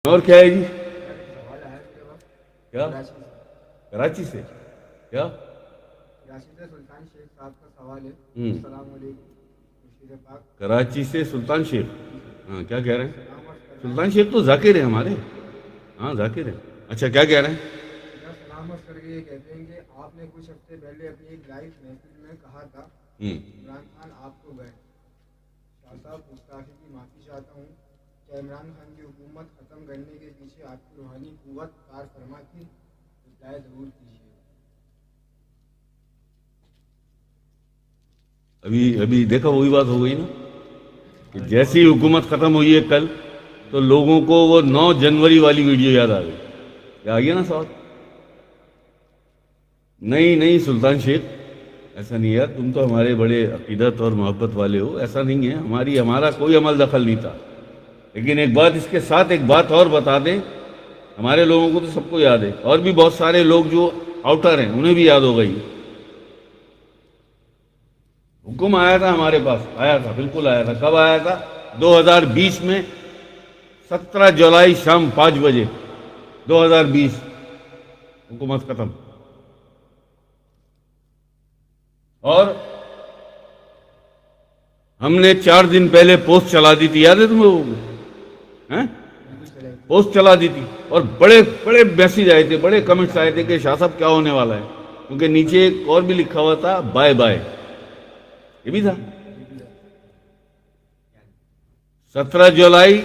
اور کیا ہے جی؟ سوال آیا میرے پاس کیا؟ کراچی سے کراچی سے؟ کیا؟ کراچی سے سلطان شیخ صاحب کا سوال ہے. ہوں السلام علیکم مرشد پاک. کراچی سے سلطان شیخ. جی سر. ہاں کیا کہہ رہے ہیں؟ سلام عرض کرنا سلطان ہے. شیخ تو ذاکر ہیں ہمارے. ہاں ذاکر ہیں. اچھا کیا کہہ رہے ہیں؟ میرا سلام عرض کر کے یہ کہتے ہیں کہ آپ نے کچھ ہفتے پہلے اپنی ایک لائیو محفل میں کہا تھا عمران خان آپ کو گئے. شاہ صاحب گستاخی کی معافی چاہتا ہوں. کیا عمران خان کی حکومت ختم کرنے کے پیچھے آپ کی روحانی قوت کار فرما تھی؟ رپلائی ضرور کیجیے. ابھی دیکھا وہی بات ہو گئی نا کہ جیسی حکومت ختم ہوئی ہے کل تو لوگوں کو وہ 9 جنوری والی ویڈیو یاد آ گئی. کیا آئیے نا سوال؟ نہیں سلطان شیخ ایسا نہیں ہے. تم تو ہمارے بڑے عقیدت اور محبت والے ہو. ایسا نہیں ہے. ہمارا کوئی عمل دخل نہیں تھا. لیکن ایک بات اس کے ساتھ ایک بات اور بتا دیں. ہمارے لوگوں کو تو سب کو یاد ہے اور بھی بہت سارے لوگ جو آؤٹر ہیں انہیں بھی یاد ہو گئی. حکم آیا تھا ہمارے پاس. آیا تھا بالکل آیا تھا. کب آیا تھا؟ 2020 میں 17 جولائی شام 5 بجے 2020 حکومت ختم. اور ہم نے 4 دن پہلے پوسٹ چلا دی تھی. یاد ہے تم لوگوں کو؟ پوسٹ چلا دی تھی اور بڑے بڑے میسیج آئے تھے, بڑے کمنٹس آئے تھے کہ شاہ صاحب کیا ہونے والا ہے. کیونکہ نیچے ایک اور بھی لکھا ہوا تھا بائے بائے. یہ بھی تھا. 17 جولائی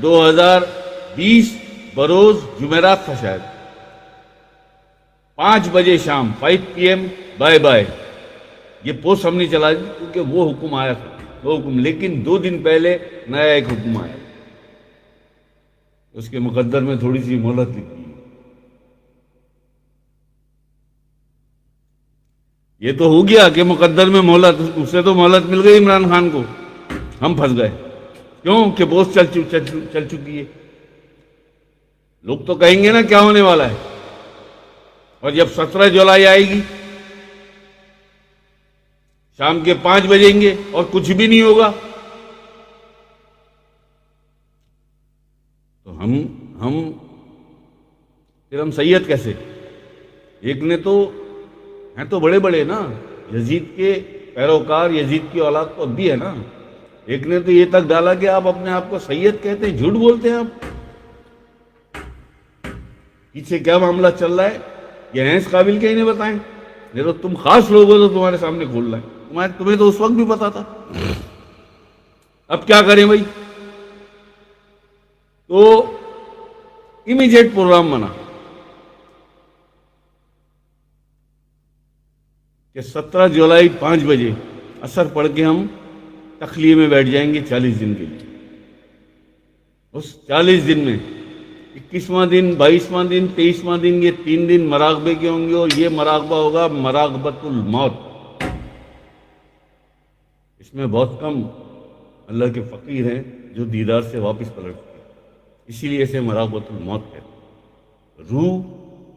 2020 بروز جمعرات تھا شاید. 5 بجے شام 5 PM بائے بائے. یہ پوسٹ ہم نے چلا دی کیونکہ وہ حکم آیا تھا. وہ حکم لیکن 2 دن پہلے نیا ایک حکم آیا. اس کے مقدر میں تھوڑی سی مہلت لکھی. یہ تو ہو گیا کہ مقدر میں مہلت, اس سے تو مہلت مل گئی عمران خان کو. ہم پھنس گئے. کیوں کہ پوسٹ چل چکی ہے. لوگ تو کہیں گے نا کیا ہونے والا ہے. اور جب 17 جولائی آئے گی شام کے 5 بجیں گے اور کچھ بھی نہیں ہوگا تو ہم سید کیسے؟ ایک نے تو ہیں تو بڑے بڑے نا, یزید کے پیروکار, یزید کی اولاد تو اب بھی ہے نا. ایک نے تو یہ تک ڈالا کہ آپ اپنے آپ کو سید کہتے ہیں. جھوٹ بولتے ہیں آپ. پیچھے کیا معاملہ چل رہا ہے یہ ہیں اس قابل کے ہی نہیں بتائیں. نہیں تو تم خاص لوگ ہو تو تمہارے سامنے کھول رہے ہیں. تمہیں تو اس وقت بھی پتا تھا. اب کیا کریں بھائی؟ تو امیجیٹ پروگرام بنا کہ 17 جولائی 5 بجے عصر پڑھ کے ہم تخلیے میں بیٹھ جائیں گے 40 دن کے لیے. اس 40 دن میں 21واں دن, 22واں دن, 23واں دن, یہ 3 دن مراقبے کے ہوں گے. اور یہ مراقبہ ہوگا مراقبۃ الموت. اس میں بہت کم اللہ کے فقیر ہیں جو دیدار سے واپس پلٹتے ہیں. اسی لیے اسے مراقبۃ الموت کہتے ہیں. روح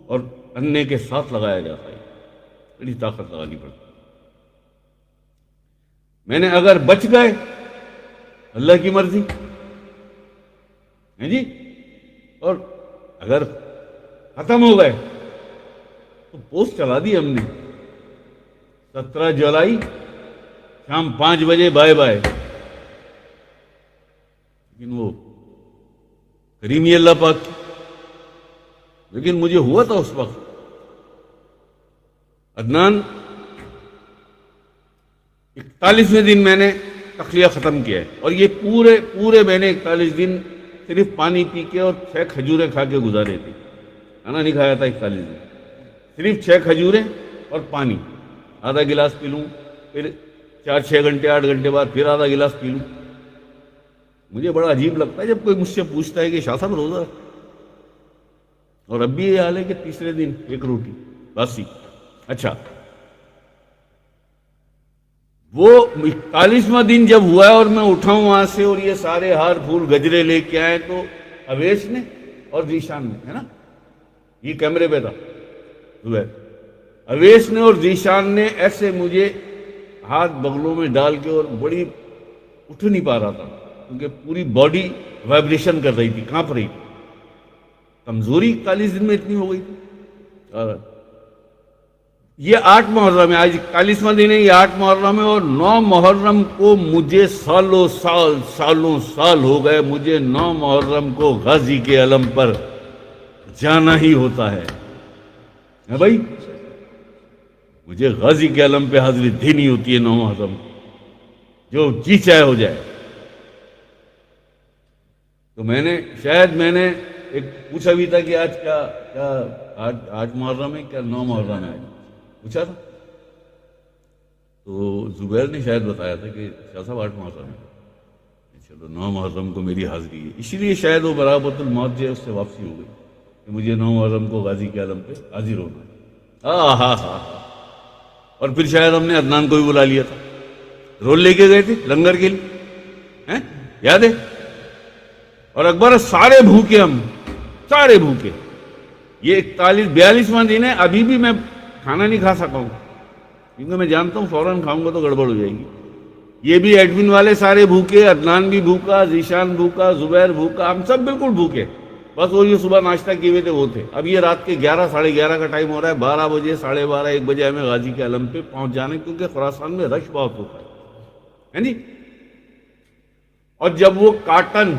اور انے کے ساتھ لگایا جاتا ہے. بڑی طاقت لگانی پڑتی. میں نے اگر بچ گئے اللہ کی مرضی ہے جی, اور اگر ختم ہو گئے تو پوسٹ چلا دی ہم نے 17 جولائی شام 5 بجے بائے بائے. لیکن وہ کریمی اللہ پاک کی. لیکن مجھے ہوا تھا اس وقت عدنان 41ویں دن میں نے تخلیہ ختم کیا ہے. اور یہ پورے میں نے 41 دن صرف پانی پی کے اور 6 کھجوریں کھا کے گزارے تھے. کھانا نہیں کھایا تھا 41 دن. صرف 6 کھجوریں اور پانی. آدھا گلاس پی لوں, پھر 4-6 گھنٹے 8 گھنٹے بعد پھر آدھا گلاس پی لوں. مجھے بڑا عجیب لگتا ہے جب کوئی مجھ سے پوچھتا ہے کہ شاہ صاحب روزہ, اور اب بھی یہ حال ہے کہ تیسرے دن 1 روٹی باسی. اچھا, وہ 41واں دن جب ہوا ہے اور میں اٹھاؤں وہاں سے اور یہ سارے ہار پھول گجرے لے کے آئے تو اویس نے اور ذیشان نے, ہے نا, یہ کیمرے پہ تھا, اویس نے اور ذیشان نے ایسے مجھے ہاتھ بغلوں میں ڈال کے, اور بڑی اٹھ نہیں پا رہا تھا کیونکہ پوری باڈی وائبریشن کر رہی تھی, کانپ رہی تھی. کمزوری 41 دن میں اتنی ہو گئی تھی. اور یہ 8 محرم ہے, آج 41واں دن ہے, یہ 8 محرم ہے, اور 9 محرم کو مجھے سالوں سال ہو گئے, مجھے 9 محرم کو غازی کے علم پر جانا ہی ہوتا ہے بھائی, مجھے غازی کے علم پہ حاضری دینی ہوتی ہے 9 محرم, جو جی چاہے ہو جائے. تو میں نے ایک پوچھا بھی تھا کہ آج کیا 8 محرم ہے کیا 9 محرم ہے, پوچھا تھا تو زبیر نے شاید بتایا تھا کہ شاہ صاحب 8 محرم ہے. چلو 9 محرم کو میری حاضری ہے, اسی لیے شاید وہ برابت الموت جو ہے اس سے واپسی ہو گئی کہ مجھے 9 محرم کو غازی کے عالم پہ حاضر ہونا ہے. ہاں. اور پھر شاید ہم نے عدنان کو بھی بلا لیا تھا, رول لے کے گئے تھے لنگر کے لیے, یاد ہے؟ اور اکبر سارے بھوکے, ہم سارے بھوکے. یہ 42واں دن ہے, ابھی بھی میں کھانا نہیں کھا سکا ہوں کیونکہ میں جانتا ہوں فوراً کھاؤں گا تو گڑبڑ ہو جائے گی. یہ بھی ایڈمن والے سارے بھوکے, عدنان بھی بھوکا, ذیشان بھوکا, زبیر بھوکا, ہم سب بالکل بھوکے. بس وہ یہ صبح ناشتہ کیے ہوئے تھے وہ تھے. اب یہ رات کے 11 ساڑھے 11 کا ٹائم ہو رہا ہے, 12 بجے 12:30 1 بجے ہمیں غازی کے علم پہ پہنچ جانا ہے کیونکہ خراسان میں رش بہت ہوتا ہے جی. اور جب وہ کاٹن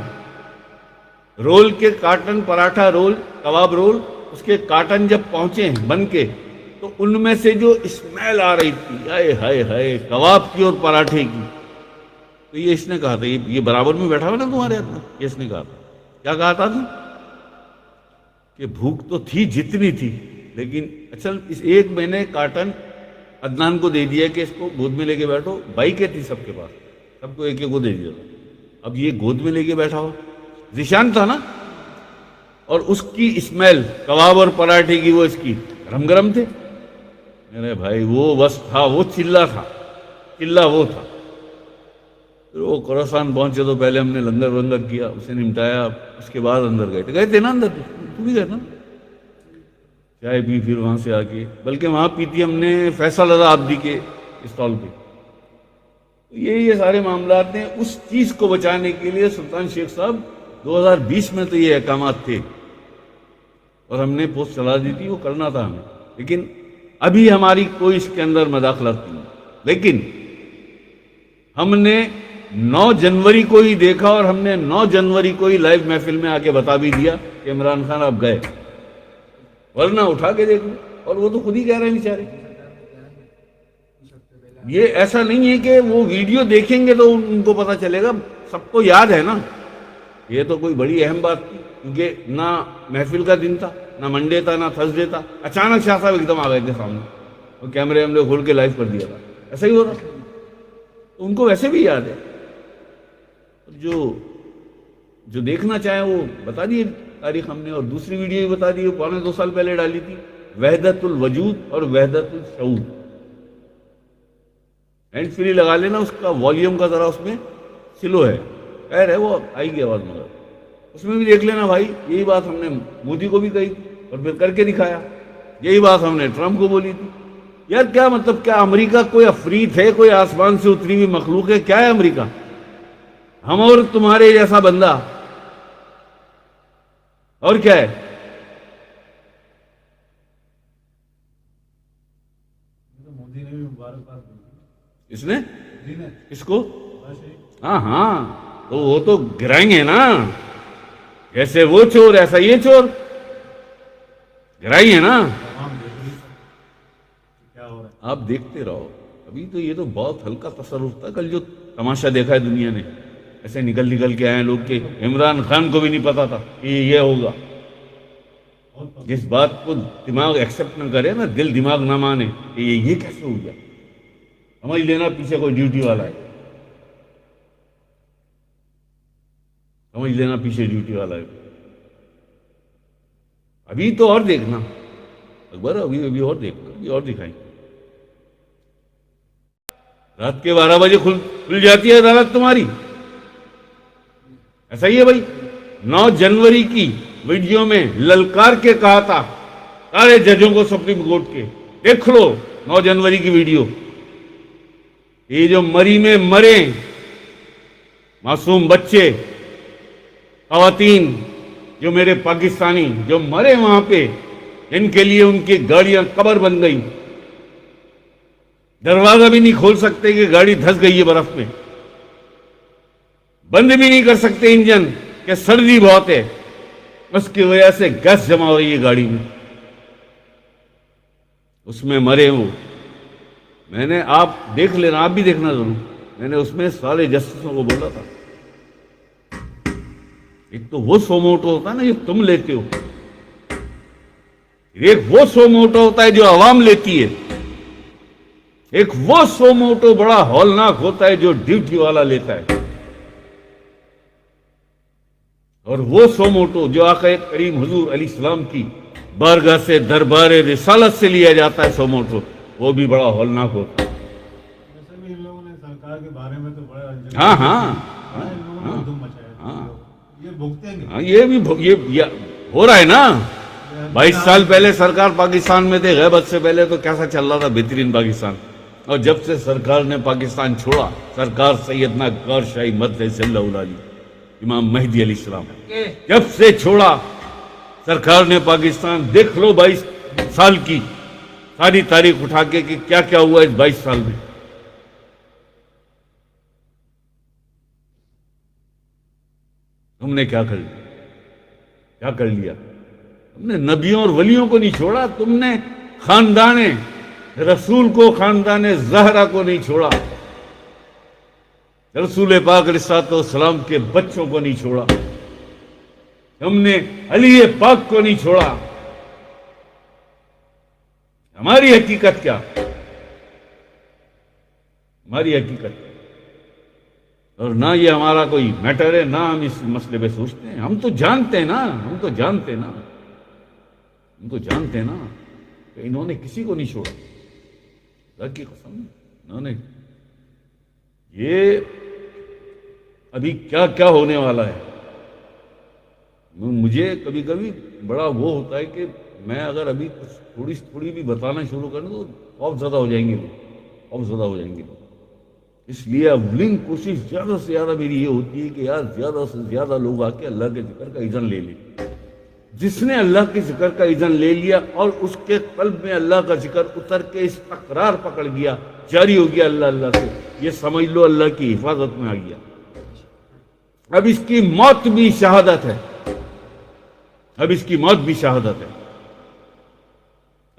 رول کے کاٹن پراٹھا رول, کباب رول, اس کے کاٹن جب پہنچے ہیں بن کے, تو ان میں سے جو اسمیل آ رہی تھی, ہائے کباب کی اور پراٹھے کی, تو یہ اس نے کہا تھا, یہ برابر میں بیٹھا ہوا نا تمہارے ہاتھ میں, یہ اس نے کہا تھا. کیا کہا تھا کہ بھوک تو تھی جتنی تھی, لیکن اصل اس ایک میں نے کاٹن عدنان کو دے دیا کہ اس کو گود میں لے کے بیٹھو. بائکیں تھی سب کے پاس, سب کو ایک ایک کو دے دیا. اب یہ گود میں لے کے بیٹھا ہوا, ذیشان تھا نا, اور اس کی اسمیل کباب اور پراٹھے کی, وہ اس کی گرم تھے. میرے بھائی وہ بس تھا, وہ چلہ وہ تھا. پھر وہ خراسان پہنچے تو پہلے ہم نے لنگر کیا, اسے نمٹایا, اس کے بعد اندر گئے تھے نا, اندر تو بھی گئے نا, چائے پی پھر وہاں سے آ کے, بلکہ وہاں پی تھی ہم نے فیصل رضا عابدی کے اسٹال پہ. یہ سارے معاملات ہیں. اس چیز کو بچانے کے لیے سلطان شیخ صاحب 2020 میں تو یہ احکامات تھے اور ہم نے پوسٹ چلا دی تھی, وہ کرنا تھا ہمیں, لیکن ابھی ہماری کوئی اس کے اندر مداخلت نہیں. لیکن ہم نے 9 جنوری کو ہی دیکھا, اور ہم نے 9 جنوری کو ہی لائیو محفل میں آ کے بتا بھی دیا کہ عمران خان آپ گئے, ورنہ اٹھا کے دیکھ لیں. اور وہ تو خود ہی کہہ رہے ہیں بیچارے. یہ ایسا نہیں ہے کہ وہ ویڈیو دیکھیں گے تو ان کو پتا چلے گا, سب کو یاد ہے نا. یہ تو کوئی بڑی اہم بات تھی کیونکہ نہ محفل کا دن تھا, نہ منڈے تھا, نہ تھرسڈے تھا. اچانک شاہ صاحب ایک دم آ گئے تھے سامنے, اور کیمرے ہم نے کھول کے لائیو کر دیا تھا. ایسا ہی ہو رہا, تو ان کو ویسے بھی یاد ہے. جو دیکھنا چاہیں وہ بتا دیے تاریخ ہم نے, اور دوسری ویڈیو بھی بتا دی, 2.25 سال پہلے ڈالی تھی, وحدت الوجود اور وحدت الشعور. ہینڈ فری لگا لینا, اس کا والیوم کا ذرا اس میں سلو ہے, خیر ہے, وہ آئی گی آواز, مگر اس میں بھی دیکھ لینا بھائی. یہی بات ہم نے مودی کو بھی کہی اور پھر کر کے دکھایا. یہی بات ہم نے ٹرمپ کو بولی تھی. یار کیا مطلب, کیا امریکہ کوئی افریت ہے, کوئی آسمان سے اتری ہوئی مخلوق ہے, کیا ہے امریکہ؟ ہم اور تمہارے جیسا بندہ, اور کیا ہے؟ مودی نے بھی مبارکباد دی. اس نے اس کو ہاں تو وہ تو گرائیں گے نا, جیسے وہ چور ایسا یہ چور, گرائی ہے نا. آپ دیکھتے رہو. ابھی تو یہ تو بہت ہلکا تصرف تھا. کل جو تماشا دیکھا ہے دنیا نے, ایسے نکل کے آئے لوگ کہ عمران خان کو بھی نہیں پتا تھا کہ یہ ہوگا. جس بات کو دماغ ایکسپٹ نہ کرے نا, دل دماغ نہ مانے کہ یہ کیسے ہو گیا, سمجھ لینا پیچھے کوئی ڈیوٹی والا ہے, سمجھ لینا پیچھے ڈیوٹی والا ہے. ابھی تو اور دیکھنا اکبر, ابھی اور دیکھنا, ابھی اور دکھائیں. رات کے 12 بجے کھل جاتی ہے عدالت تمہاری, ایسا ہی ہے بھائی. 9 جنوری کی ویڈیو میں للکار کے کہا تھا سارے ججوں کو سپریم کورٹ کے, دیکھ لو 9 جنوری کی ویڈیو. یہ جو مری میں مرے معصوم بچے, خواتین جو میرے پاکستانی جو مرے وہاں پہ، ان کے لیے ان کی گاڑیاں قبر بن گئی، دروازہ بھی نہیں کھول سکتے کہ گاڑی دھس گئی ہے برف میں، بند بھی نہیں کر سکتے انجن کہ سردی بہت ہے، اس کی وجہ سے گیس جمع ہو رہی ہے گاڑی میں، اس میں مرے وہ۔ میں نے، آپ دیکھ لینا، آپ بھی دیکھنا ضرور، میں نے اس میں سارے جسٹسوں کو بولا تھا، ایک تو وہ سو موٹو ہوتا ہے نا جو تم لیتے ہو، ایک وہ سو موٹو ہوتا ہے جو عوام لیتی ہے، ایک وہ سو موٹو بڑا ہولناک ہوتا ہے جو ڈیوٹی والا لیتا ہے، اور وہ سو موٹو جو آقا کریم حضور علیہ السلام کی بارگاہ سے، دربار رسالت سے لیا جاتا ہے، سو موٹو، وہ بھی بڑا ہولناک ہوتا ہے۔ ویسے بھی ان لوگوں نے سرکار کے بارے میں تو بڑا ہاں ہاں ان لوگوں نے دھوم مچایا، یہ بھگتیں گے۔ ہاں، یہ بھی یہ ہو رہا ہے نا۔ 22 سال پہلے سرکار پاکستان میں تھے، غیبت سے پہلے تو کیسا چل رہا تھا، بہترین پاکستان، اور جب سے سرکار نے پاکستان چھوڑا، سرکار سیدنا غار شاہی مدح صلی اللہ علیہ امام مہدی علیہ السلام، جب سے چھوڑا سرکار نے پاکستان، دیکھ لو 22 سال کی ساری تاریخ اٹھا کے کہ کیا کیا ہوا اس 22 سال میں۔ تم نے کیا کر لیا، کیا کر لیا؟ تم نے نبیوں اور ولیوں کو نہیں چھوڑا، تم نے خاندان رسول کو، خاندان زہرا کو نہیں چھوڑا، رسول پاک علیہ السلام کے بچوں کو نہیں چھوڑا، ہم نے علی پاک کو نہیں چھوڑا۔ ہماری حقیقت کیا؟ ہماری حقیقت کیا؟ اور نہ یہ ہمارا کوئی میٹر ہے، نہ ہم اس مسئلے پہ سوچتے ہیں، ہم تو جانتے ہیں نا، ہم تو جانتے ہیں نا، ہم تو جانتے ہیں نا کہ انہوں نے کسی کو نہیں چھوڑا، اللہ کی قسم، انہوں نے یہ ابھی کیا کیا ہونے والا ہے۔ مجھے کبھی کبھی بڑا وہ ہوتا ہے کہ میں اگر ابھی کچھ تھوڑی بھی بتانا شروع کروں تو خوف زدہ ہو جائیں گے لوگ، خوف زدہ ہو جائیں گے لوگ۔ اس لیے اولین کوشش زیادہ سے زیادہ میری یہ ہوتی ہے کہ یار زیادہ سے زیادہ لوگ آ کے اللہ کے ذکر کا اذن لے لیں۔ جس نے اللہ کے ذکر کا اذن لے لیا اور اس کے قلب میں اللہ کا ذکر اتر کے اس تقرار پکڑ گیا، جاری ہو گیا اللہ اللہ سے، یہ سمجھ لو اللہ کی حفاظت میں آ گیا۔ اب اس کی موت بھی شہادت ہے، اب اس کی موت بھی شہادت ہے،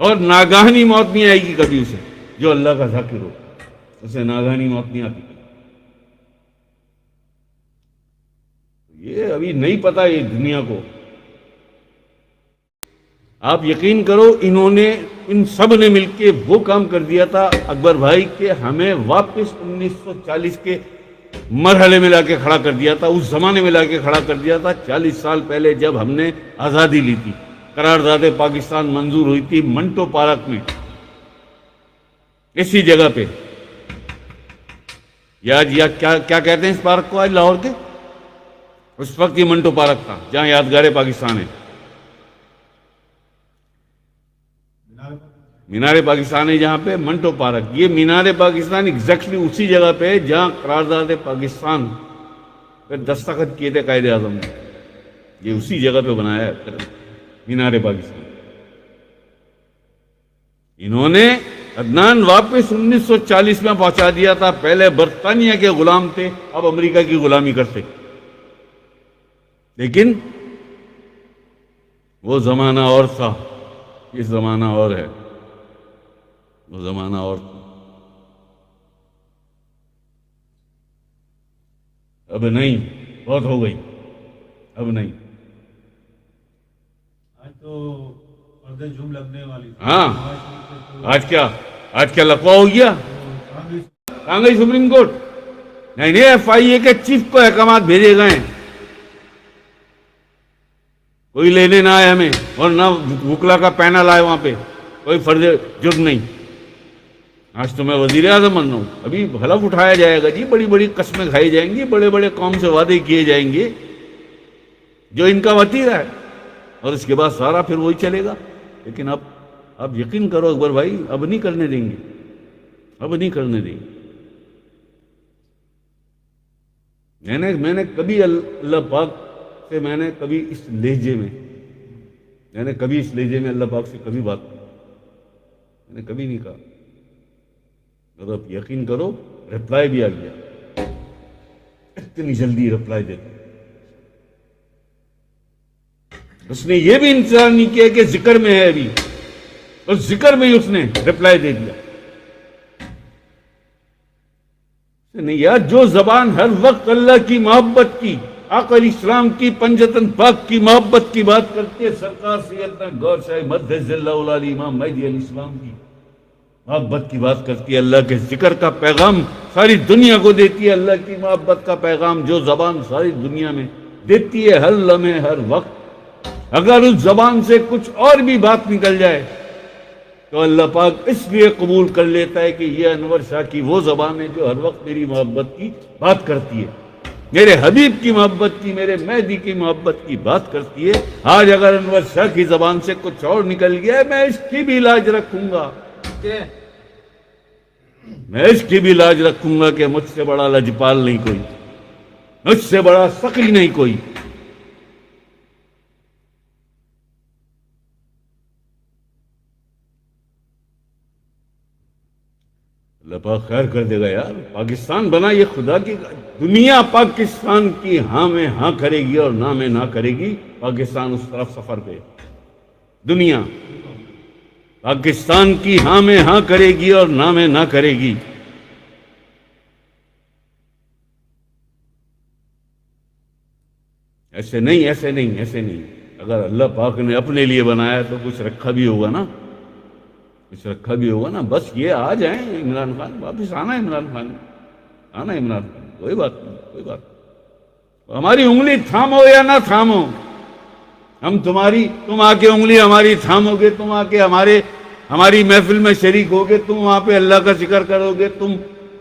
اور ناگہانی موت نہیں آئے گی کبھی اسے، جو اللہ کا ذاکر ہو اسے ناگہانی موت نہیں آتی۔ یہ ابھی نہیں پتا یہ دنیا کو۔ آپ یقین کرو، انہوں نے، ان سب نے مل کے وہ کام کر دیا تھا اکبر بھائی کہ ہمیں واپس 1940 کے مرحلے میں لا کے کھڑا کر دیا تھا، اس زمانے میں لا کے کھڑا کر دیا تھا 40 سال پہلے جب ہم نے آزادی لی تھی، قرارداد پاکستان منظور ہوئی تھی منٹو پارک میں، اسی جگہ پہ، یا کیا کہتے ہیں اس پارک کو آج لاہور کے؟ اس وقت یہ منٹو پارک تھا جہاں یادگار پاکستان ہے، مینار پاکستان ہے جہاں پہ منٹو پارک، یہ مینار پاکستان ایگزیکٹلی اسی جگہ پہ ہے جہاں قرارداد پاکستان پہ دستخط کیے تھے قائد اعظم نے، یہ اسی جگہ پہ بنایا ہے مینار پاکستان۔ انہوں نے عدنان واپس 1940 میں پہنچا دیا تھا، پہلے برطانیہ کے غلام تھے، اب امریکہ کی غلامی کرتے، لیکن وہ زمانہ اور تھا، یہ زمانہ اور ہے، وہ زمانہ اور تھا۔ اب نہیں، بہت ہو گئی، اب نہیں۔ آج تو پردے جھوم لگنے والی تھی۔ ہاں، آج کیا لقوہ ہو گیا، کہاں گئی سپریم کورٹ؟ نہیں FIA کے چیف کو احکامات بھیجے گئے ہیں، کوئی لینے نہ آئے ہمیں، اور نہ وکلا کا پینل آئے وہاں پہ، کوئی فرض جرم نہیں۔ آج تو میں وزیر اعظم بن رہا ہوں، ابھی حلف اٹھایا جائے گا جی، بڑی بڑی قسمیں کھائی جائیں گی، بڑے بڑے قوم سے وعدے کیے جائیں گے جو ان کا وتیرہ ہے، اور اس کے بعد سارا پھر وہی چلے گا۔ لیکن اب یقین کرو اکبر بھائی، اب نہیں کرنے دیں گے، اب نہیں کرنے دیں گے۔ میں نے کبھی اللہ پاک سے میں نے کبھی اس لہجے میں اللہ پاک سے کبھی بات کی، میں نے کبھی نہیں کہا. اور آپ یقین کرو رپلائی بھی آ گیا، اتنی جلدی رپلائی دیتا. اس نے یہ بھی انتظار نہیں کیا کہ ذکر میں ہے ابھی، اور ذکر میں ہی اس نے رپلائی دے دیا. نہیں یار، جو زبان ہر وقت اللہ کی محبت کی، آقا علیہ السلام کی پنجتن پاک کی محبت کی بات کرتی ہے، سرکار سیدنا گور شاہ مدھز اللہ علی امام مہدی علیہ السلام کی محبت کی بات کرتی ہے، اللہ کے ذکر کا پیغام ساری دنیا کو دیتی ہے، اللہ کی محبت کا پیغام جو زبان ساری دنیا میں دیتی ہے ہر لمحے ہر وقت. اگر اس زبان سے کچھ اور بھی بات نکل جائے تو اللہ پاک اس لیے قبول کر لیتا ہے کہ یہ انور شاہ کی وہ زبان ہے جو ہر وقت میری محبت کی بات کرتی ہے، میرے حبیب کی محبت کی، میرے مہدی کی محبت کی بات کرتی ہے. آج اگر انور شاہ کی زبان سے کچھ اور نکل گیا ہے، میں اس کی بھی لاج رکھوں گا، کہ مجھ سے بڑا لجپال نہیں کوئی، مجھ سے بڑا سخی نہیں کوئی. اللہ پاک خیر کر دے گا یار. پاکستان بنا یہ خدا کی، دنیا پاکستان کی ہاں میں ہاں کرے گی اور نہ میں نہ کرے گی. پاکستان اس طرف سفر پہ، دنیا پاکستان کی ہاں میں ہاں کرے گی اور نہ میں نہ کرے گی. ایسے نہیں. اگر اللہ پاک نے اپنے لیے بنایا تو کچھ رکھا بھی ہوگا نا، بس یہ آ جائیں عمران خان، واپس آنا عمران خان، کوئی بات نہیں. ہماری انگلی تھامو یا نہ تھامو، ہم تم آ کے انگلی ہماری تھامو گے، تم آ کے ہماری محفل میں شریک ہوگے، تم وہاں پہ اللہ کا ذکر کرو گے، تم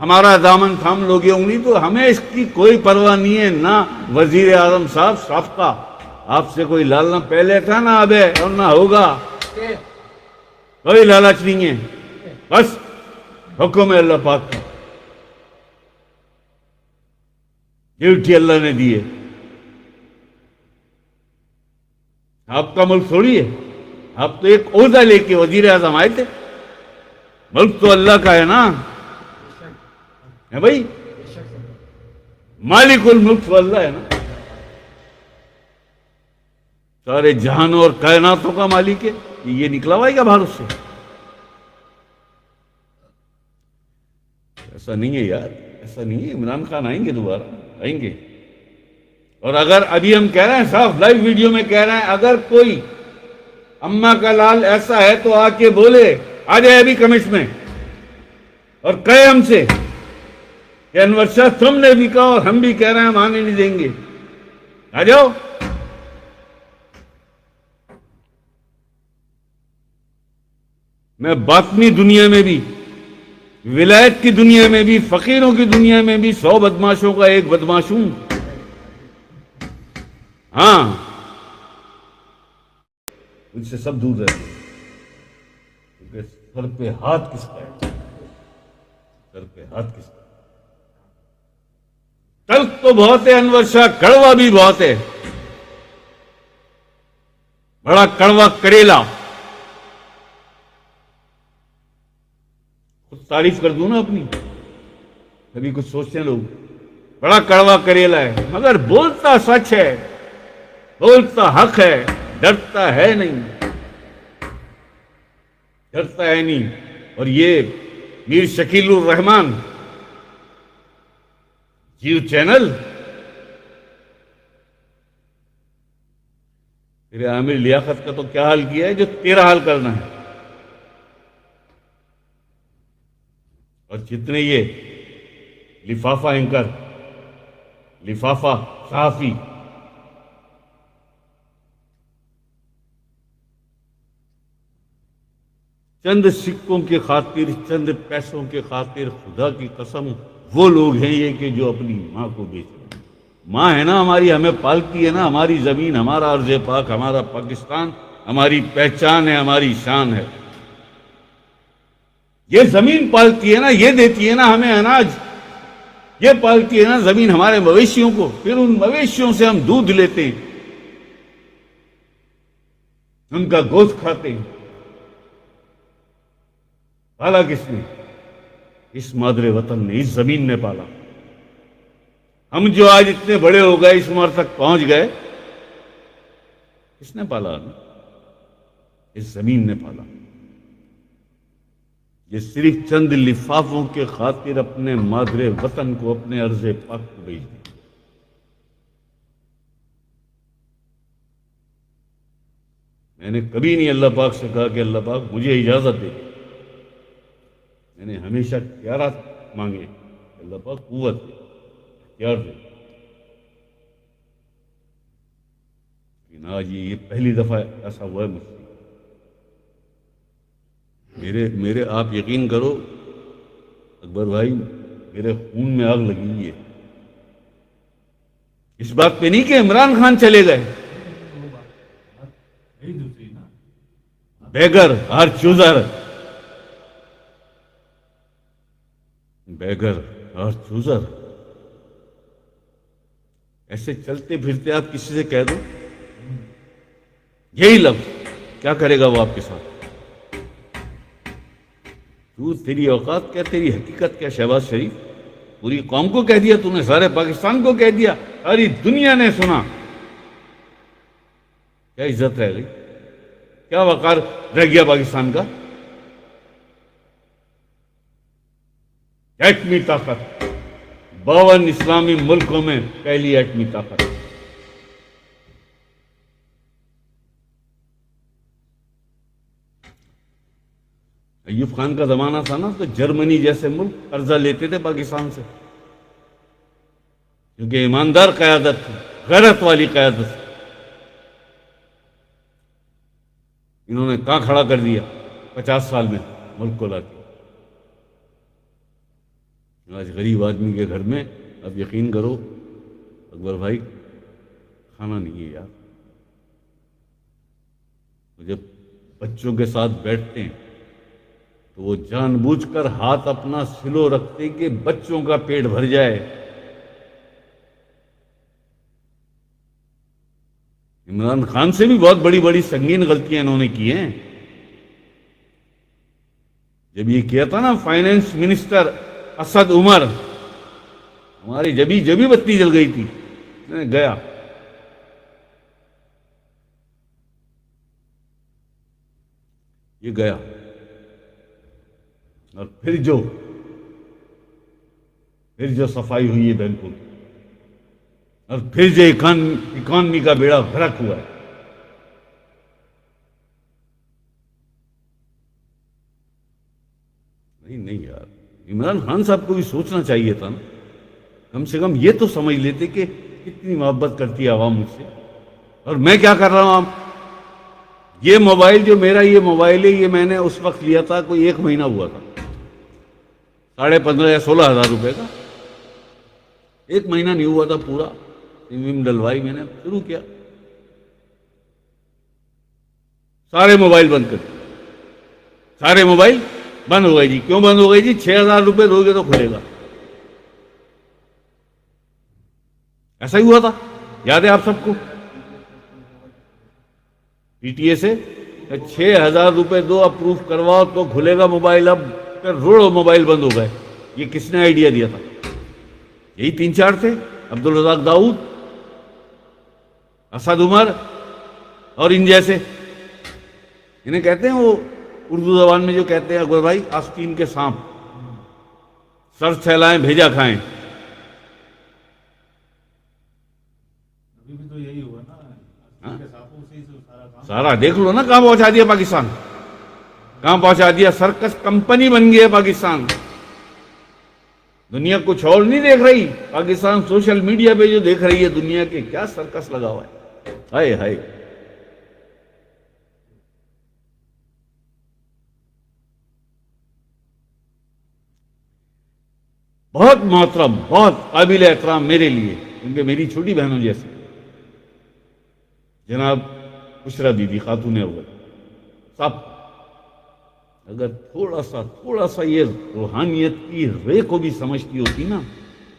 ہمارا دامن تھام لوگے انگلی، تو ہمیں اس کی کوئی پرواہ نہیں ہے. نہ وزیر اعظم صاحب سابقہ آپ سے کوئی لالنا پہلے تھا، نہ اب ہے اور نہ ہوگا، کوئی لالچ نہیں ہے. بس حکم ہے اللہ پاک کا، ڈیوٹی اللہ نے دی ہے. آپ کا ملک تھوڑی ہے، آپ تو ایک عہدہ لے کے وزیر اعظم آئے تھے. ملک تو اللہ کا ہے نا، ہے بھائی، مالک الملک تو اللہ ہے نا، سارے جہانوں اور کائناتوں کا مالک ہے. یہ نکلا ہوا ہے کیا باہر اس سے؟ ایسا نہیں ہے یار، ایسا نہیں ہے. عمران خان آئیں گے، دوبارہ آئیں گے. اور اگر ابھی ہم کہہ رہے ہیں، صاف لائیو ویڈیو میں کہہ رہے ہیں، اگر کوئی اماں کا لال ایسا ہے تو آ کے بولے، آ جائے ابھی کمش میں اور کہے ہم سے کہ انور شاہ تم نے بھی کہا اور ہم بھی کہہ رہے ہیں، ہم آنے نہیں دیں گے. آ جاؤ. میں باطنی دنیا میں بھی، ولایت کی دنیا میں بھی، فقیروں کی دنیا میں بھی 100 بدماشوں کا ایک بدماش ہوں. ہاں، ان سے سب دور رہتے ہیں، کیونکہ سر پہ ہاتھ کس کا ہے، سر پہ ہاتھ کس کا ہے. تلخ تو بہت ہے انور شاہ، کڑوا بھی بہت ہے، بڑا کڑوا کریلا. خود تعریف کر دوں نا اپنی، کبھی کچھ سوچتے ہیں لوگ، بڑا کڑوا کریلا ہے، مگر بولتا سچ ہے، بولتا حق ہے، ڈرتا ہے نہیں. اور یہ میر شکیل الرحمان جیو چینل، تیرے عامر لیاقت کا تو کیا حال کیا ہے جو تیرا حال کرنا ہے. اور جتنے یہ لفافہ اینکر، لفافہ صحافی، چند سکوں کے خاطر، چند پیسوں کے خاطر، خدا کی قسم وہ لوگ ہیں یہ کہ جو اپنی ماں کو بیچ رہے ہیں. ماں ہے نا ہماری، ہمیں پالتی ہے نا، ہماری زمین، ہمارا ارض پاک، ہمارا پاکستان ہماری پہچان ہے، ہماری شان ہے. یہ زمین پالتی ہے نا، یہ دیتی ہے نا ہمیں اناج، یہ پالتی ہے نا زمین ہمارے مویشیوں کو، پھر ان مویشیوں سے ہم دودھ لیتے ہیں، ان کا گوشت کھاتے ہیں. پالا کس نے؟ اس مادر وطن نے، اس زمین نے پالا. ہم جو آج اتنے بڑے ہو گئے، اس عمر تک پہنچ گئے، کس نے پالا ہمیں؟ اس زمین نے پالا. یہ صرف چند لفافوں کے خاطر اپنے مادر وطن کو، اپنے ارض پاک کو بھیج دیا. میں نے کبھی نہیں اللہ پاک سے کہا کہ اللہ پاک مجھے اجازت دے. میں نے ہمیشہ اختیارات مانگے، اللہ پاک قوت دے، اختیار دے. لیکن آج یہ پہلی دفعہ ایسا ہوا ہے مجھ سے. میرے آپ یقین کرو اکبر بھائی، میرے خون میں آگ لگی ہوئی ہے اس بات پہ نہیں کہ عمران خان چلے گئے. بیگر ہر چوزر، بیگر اور چوزر، ایسے چلتے پھرتے آپ کسی سے کہہ دو یہی لفظ، کیا کرے گا وہ آپ کے ساتھ؟ تو تیری اوقات کیا، تیری حقیقت کیا شہباز شریف؟ پوری قوم کو کہہ دیا تو نے، سارے پاکستان کو کہہ دیا، ساری دنیا نے سنا. کیا عزت رہ گئی؟ کیا وقار رہ گیا پاکستان کا؟ ایٹمی طاقت، 52 اسلامی ملکوں میں پہلی ایٹمی طاقت. ایوب خان کا زمانہ تھا نا، تو جرمنی جیسے ملک قرضہ لیتے تھے پاکستان سے، کیونکہ ایماندار قیادت تھی، غیرت والی قیادت تھی. انہوں نے کہاں کھڑا کر دیا 50 سال میں ملک کو لا کے. آج غریب آدمی کے گھر میں اب یقین کرو اکبر بھائی کھانا نہیں ہے یار. جب بچوں کے ساتھ بیٹھتے ہیں تو وہ جان بوجھ کر ہاتھ اپنا سلو رکھتے کہ بچوں کا پیٹ بھر جائے. عمران خان سے بھی بہت بڑی بڑی سنگین غلطیاں انہوں نے کی ہیں. جب یہ کیا تھا نا فائنانس منسٹر اسد عمر، ہماری جبھی بتی جل گئی تھی، گیا. یہ گیا اور پھر جو صفائی ہوئی ہے بینکوں کی، اور پھر جو اکانومی کا بیڑا غرق ہوا ہے. نہیں یار، عمران خان صاحب کو بھی سوچنا چاہیے تھا نا. کم سے کم یہ تو سمجھ لیتے کہ کتنی محبت کرتی ہے عوام مجھ سے، اور میں کیا کر رہا ہوں. آپ یہ موبائل جو میرا یہ موبائل ہے، یہ میں نے اس وقت لیا تھا، کوئی 1 مہینہ ہوا تھا، 15,500 یا 16,000 روپے کا. 1 مہینہ نہیں ہوا تھا پورا، سم ڈلوائی، میں نے شروع کیا، سارے موبائل بند کر دیے. سارے موبائل بند ہو گئے جی. کیوں بند ہو گئے جی؟ 6,000 روپے دو گے تو کھلے گا. ایسا ہی ہوا تھا، یاد ہے آپ سب کو. پی ٹی اے سے 6,000 روپے دو، اپروو کرواؤ تو کھلے گا موبائل. اب پھر روڑو موبائل بند ہو گئے. یہ کس نے آئیڈیا دیا تھا؟ یہی 3-4 تھے، عبدالرزاق داؤد، اسد عمر اور ان جیسے. انہیں کہتے ہیں، وہ اردو زبان میں جو کہتے ہیں اکبر بھائی، آستین کے سانپ، سر سہلائیں بھیجا کھائیں. ابھی بھی تو یہی ہوا نا، آستین کے سانپوں سے ہی سارا کام. سارا دیکھ لو نا کہاں پہنچا دیا پاکستان، کہاں پہنچا دیا. سرکس کمپنی بن گئی ہے پاکستان. دنیا کچھ اور نہیں دیکھ رہی، پاکستان سوشل میڈیا پہ جو دیکھ رہی ہے دنیا کے کیا سرکس لگا ہوا ہے. ہائے ہائے. بہت محترم، بہت قابل احترام میرے لیے، کیونکہ میری چھوٹی بہنوں جیسے جناب بشرا بی بی خاتون اول صاحب، اگر تھوڑا سا یہ روحانیت کی رے کو بھی سمجھتی ہوتی نا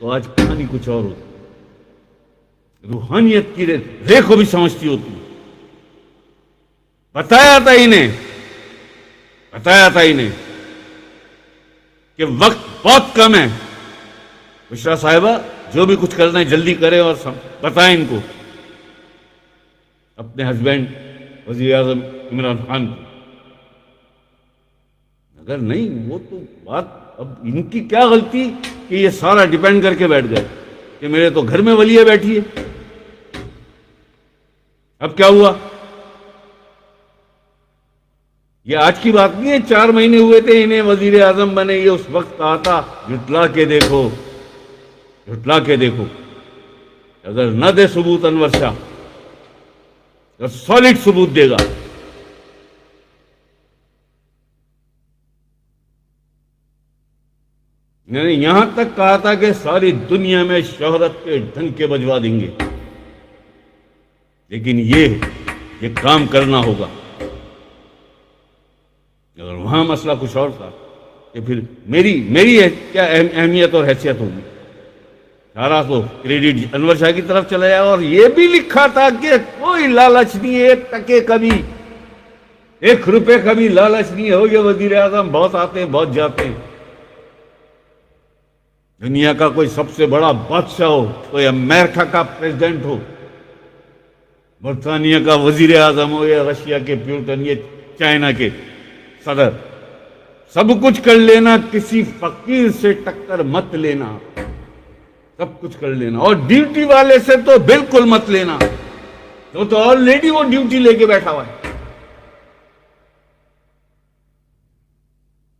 تو آج کہانی کچھ اور ہوتی. روحانیت کی رے کو بھی سمجھتی ہوتی بتایا تھا انہیں کہ وقت بہت کم ہے. بشرا صاحبہ جو بھی کچھ کرنا ہے جلدی کرے اور بتائیں ان کو، اپنے ہسبینڈ وزیر اعظم عمران خان کو. اگر نہیں وہ تو بات، اب ان کی کیا غلطی کہ یہ سارا ڈیپینڈ کر کے بیٹھ گئے کہ میرے تو گھر میں ولیہ بیٹھی ہے. اب کیا ہوا؟ یہ آج کی بات نہیں ہے، 4 مہینے ہوئے تھے انہیں وزیر اعظم بنے. یہ اس وقت کہا تھا جھٹلا کے دیکھو. اگر نہ دے ثبوت انور شاہ، اگر سالڈ ثبوت دے گا. میں نے یہاں تک کہا تھا کہ ساری دنیا میں شہرت کے ڈنکے بجوا دیں گے، لیکن یہ کام کرنا ہوگا. اگر وہاں مسئلہ کچھ اور تھا کہ پھر میری کیا اہمیت اور حیثیت ہوگی؟ سارا تو کریڈٹ انور شاہ کی طرف چلا جائے. اور یہ بھی لکھا تھا کہ کوئی لالچ نہیں ہے، 1 ٹکے کا بھی، 1 روپے کا بھی لالچ نہیں ہو. یہ وزیر اعظم بہت آتے ہیں بہت جاتے ہیں. دنیا کا کوئی سب سے بڑا بادشاہ ہو، کوئی امریکہ کا پریزیڈنٹ ہو، برطانیہ کا وزیر اعظم ہو، یا رشیا کے پیوٹن، یہ چائنا کے صدر، سب کچھ کر لینا، کسی فقیر سے ٹکر مت لینا، سب کچھ کر لینا. اور ڈیوٹی والے سے تو بالکل مت لینا، تو آلریڈی وہ ڈیوٹی لے کے بیٹھا ہوا ہے.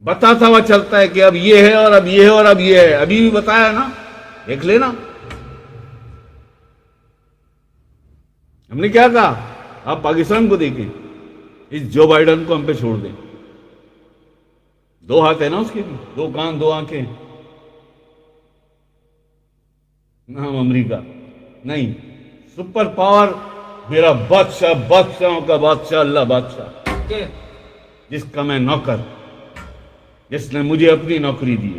بتاتا ہوا چلتا ہے کہ اب یہ ہے اور اب یہ ہے اور اب یہ ہے. ابھی بھی بتایا نا، دیکھ لینا. ہم نے کیا کہا؟ آپ پاکستان کو دیکھیں، اس جو بائیڈن کو ہم پہ چھوڑ دیں. 2 ہاتھ ہیں نا اس کے بھی، 2 کان 2 آنکھیں. نام امریکہ نہیں، سپر پاور میرا بادشاہ، بادشاہوں کا بادشاہ، اللہ بادشاہ، جس کا میں نوکر، جس نے مجھے اپنی نوکری دی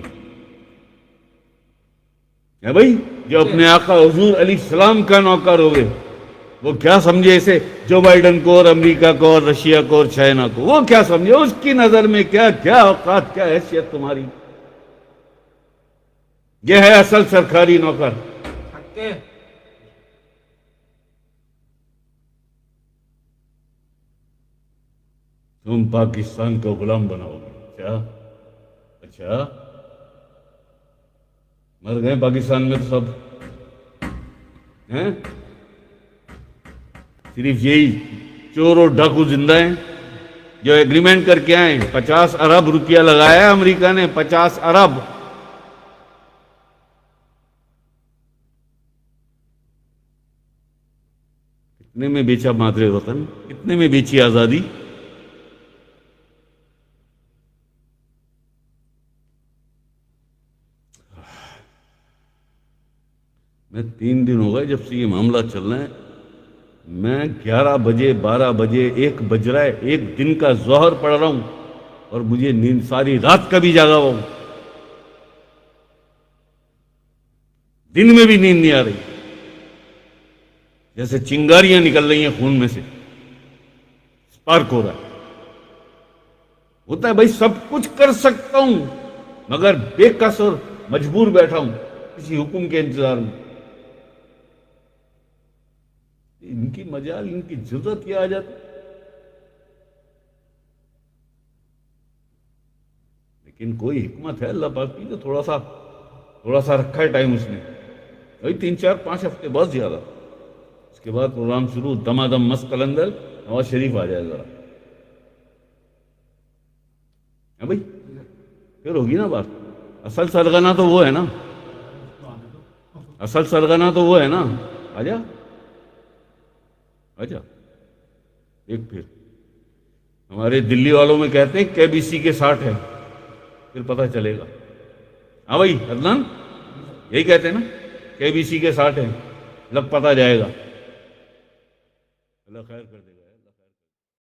ہے بھائی. جو اپنے آقا حضور علیہ السلام کا نوکر ہوئے، وہ کیا سمجھے اسے جو بائیڈن کو اور امریکہ کو اور رشیا کو اور چائنا کو؟ وہ کیا سمجھے؟ اس کی نظر میں کیا اوقات، کیا حیثیت تمہاری؟ یہ ہے اصل سرکاری نوکر. تم پاکستان کو غلام بناؤ گے؟ اچھا مر گئے پاکستان میں تو سب ہیں، صرف یہی چور اور ڈاکو زندہ ہیں جو ایگریمنٹ کر کے آئے. 50 ارب روپیہ لگایا امریکہ نے، 50 ارب. کتنے میں بیچا مادر وطن؟ کتنے میں بیچی آزادی؟ میں 3 دن ہو گئے جب سے یہ معاملہ چل رہا ہے. میں 11 بجے 12 بجے 1 بج رہا ہے، 1 دن کا ظہر پڑھ رہا ہوں اور مجھے نیند ساری رات کا بھی جاگا ہوا ہوں. دن میں بھی نیند نہیں آ رہی، جیسے چنگاریاں نکل رہی ہیں خون میں سے، سپارک ہو رہا ہے. ہوتا ہے بھائی سب کچھ کر سکتا ہوں مگر بے کس اور مجبور بیٹھا ہوں کسی حکم کے انتظار میں. ان کی مجال، ان کی جرت یہ آ جاتی. لیکن کوئی حکمت ہے اللہ پاک کی، جو تھوڑا سا رکھا ہے ٹائم اس نے. وہی 3 4 5 ہفتے بہت زیادہ. اس کے بعد پروگرام شروع، دمادم مست قلندر نواز شریف آ جائے ذرا. بھائی پھر ہوگی نا بات. اصل سرگنا تو وہ ہے نا، اصل سرگنا تو وہ ہے نا. آجا ایک پھر ہمارے دلی والوں میں کہتے ہیں KBC کے 60 ہے، پھر پتہ چلے گا. ہاں بھائی عدنان یہی کہتے ہیں نا، KBC کے 60 ہے، لگ پتہ جائے گا. اللہ خیر کر دے.